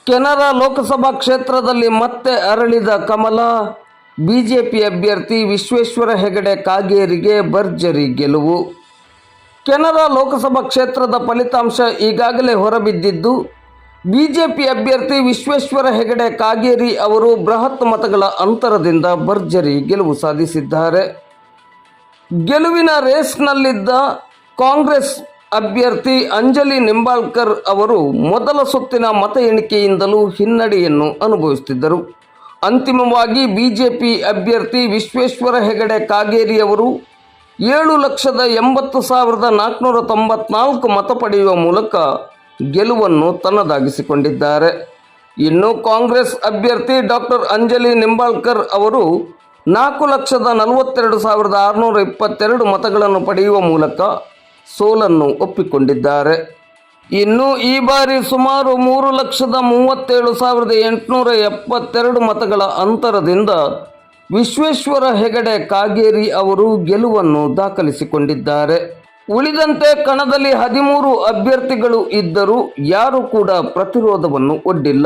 ಕೆನರಾ ಲೋಕಸಭಾ ಕ್ಷೇತ್ರದಲ್ಲಿ ಮತ್ತೆ ಅರಳಿದ ಕಮಲ. ಬಿಜೆಪಿ ಅಭ್ಯರ್ಥಿ ವಿಶ್ವೇಶ್ವರ ಹೆಗಡೆ ಕಾಗೇರಿಗೆ ಭರ್ಜರಿ ಗೆಲುವು. ಕೆನರಾ ಲೋಕಸಭಾ ಕ್ಷೇತ್ರದ ಫಲಿತಾಂಶ ಈಗಾಗಲೇ ಹೊರಬಿದ್ದಿದ್ದು, ಬಿಜೆಪಿ ಅಭ್ಯರ್ಥಿ ವಿಶ್ವೇಶ್ವರ ಹೆಗಡೆ ಕಾಗೇರಿ ಅವರು ಬೃಹತ್ ಮತಗಳ ಅಂತರದಿಂದ ಭರ್ಜರಿ ಗೆಲುವು ಸಾಧಿಸಿದ್ದಾರೆ. ಗೆಲುವಿನ ರೇಸ್ನಲ್ಲಿದ್ದ ಕಾಂಗ್ರೆಸ್ ಅಭ್ಯರ್ಥಿ ಅಂಜಲಿ ನಿಂಬಾಳ್ಕರ್ ಅವರು ಮೊದಲ ಸುತ್ತಿನ ಮತ ಎಣಿಕೆಯಿಂದಲೂ ಹಿನ್ನಡೆಯನ್ನು ಅನುಭವಿಸುತ್ತಿದ್ದರು. ಅಂತಿಮವಾಗಿ ಬಿಜೆಪಿ ಅಭ್ಯರ್ಥಿ ವಿಶ್ವೇಶ್ವರ ಹೆಗಡೆ ಕಾಗೇರಿ ಅವರು 7,80,494 ಮತ ಪಡೆಯುವ ಮೂಲಕ ಗೆಲುವನ್ನು ತನ್ನದಾಗಿಸಿಕೊಂಡಿದ್ದಾರೆ. ಇನ್ನು ಕಾಂಗ್ರೆಸ್ ಅಭ್ಯರ್ಥಿ ಡಾಕ್ಟರ್ ಅಂಜಲಿ ನಿಂಬಾಳ್ಕರ್ ಅವರು 4,42,622 ಮತಗಳನ್ನು ಪಡೆಯುವ ಮೂಲಕ ಸೋಲನ್ನು ಒಪ್ಪಿಕೊಂಡಿದ್ದಾರೆ. ಇನ್ನು ಈ ಬಾರಿ ಸುಮಾರು 3,37,872 ಮತಗಳ ಅಂತರದಿಂದ ವಿಶ್ವೇಶ್ವರ ಹೆಗಡೆ ಕಾಗೇರಿ ಅವರು ಗೆಲುವನ್ನು ದಾಖಲಿಸಿಕೊಂಡಿದ್ದಾರೆ. ಉಳಿದಂತೆ ಕಣದಲ್ಲಿ 13 ಅಭ್ಯರ್ಥಿಗಳು ಇದ್ದರೂ ಯಾರೂ ಕೂಡ ಪ್ರತಿರೋಧವನ್ನು ಒಡ್ಡಿಲ್ಲ.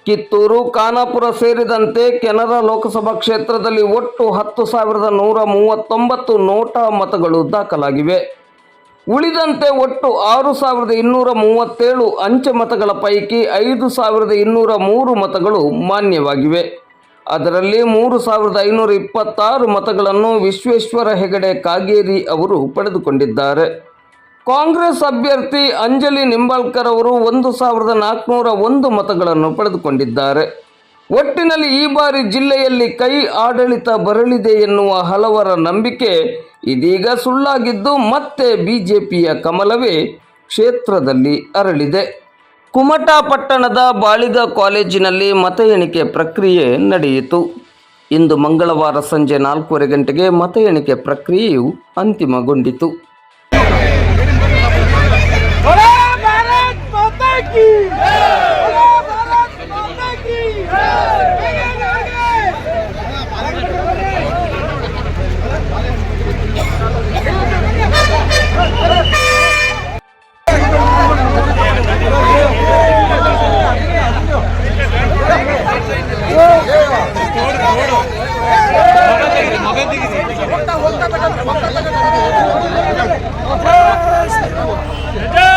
ಕಿತ್ತೂರು, ಖಾನಾಪುರ ಸೇರಿದಂತೆ ಕೆನರಾ ಲೋಕಸಭಾ ಕ್ಷೇತ್ರದಲ್ಲಿ ಒಟ್ಟು 10,139 ನೋಟಾ ಮತಗಳು ದಾಖಲಾಗಿವೆ. ಉಳಿದಂತೆ ಒಟ್ಟು 6,237 ಅಂಚೆ ಮತಗಳ ಪೈಕಿ 5,203 ಮತಗಳು ಮಾನ್ಯವಾಗಿವೆ. ಅದರಲ್ಲಿ 3,526 ಮತಗಳನ್ನು ವಿಶ್ವೇಶ್ವರ ಹೆಗಡೆ ಕಾಗೇರಿ ಅವರು ಪಡೆದುಕೊಂಡಿದ್ದಾರೆ. ಕಾಂಗ್ರೆಸ್ ಅಭ್ಯರ್ಥಿ ಅಂಜಲಿ ನಿಂಬಾಳ್ಕರ್ ಅವರು 1,401 ಮತಗಳನ್ನು ಪಡೆದುಕೊಂಡಿದ್ದಾರೆ. ಒಟ್ಟಿನಲ್ಲಿ ಈ ಬಾರಿ ಜಿಲ್ಲೆಯಲ್ಲಿ ಕೈ ಆಡಳಿತ ಬರಲಿದೆ ಎನ್ನುವ ಹಲವರ ನಂಬಿಕೆ ಇದೀಗ ಸುಳ್ಳಾಗಿದ್ದು, ಮತ್ತೆ ಬಿಜೆಪಿಯ ಕಮಲವೇ ಕ್ಷೇತ್ರದಲ್ಲಿ ಅರಳಿದೆ. ಕುಮಟಾ ಪಟ್ಟಣದ ಬಾಳಿಗ ಕಾಲೇಜಿನಲ್ಲಿ ಮತ ಎಣಿಕೆ ಪ್ರಕ್ರಿಯೆ ನಡೆಯಿತು. ಇಂದು ಮಂಗಳವಾರ ಸಂಜೆ 4:30 ಗಂಟೆಗೆ ಮತ ಎಣಿಕೆ ಪ್ರಕ್ರಿಯೆಯು ಅಂತಿಮಗೊಂಡಿತು. ಜೈ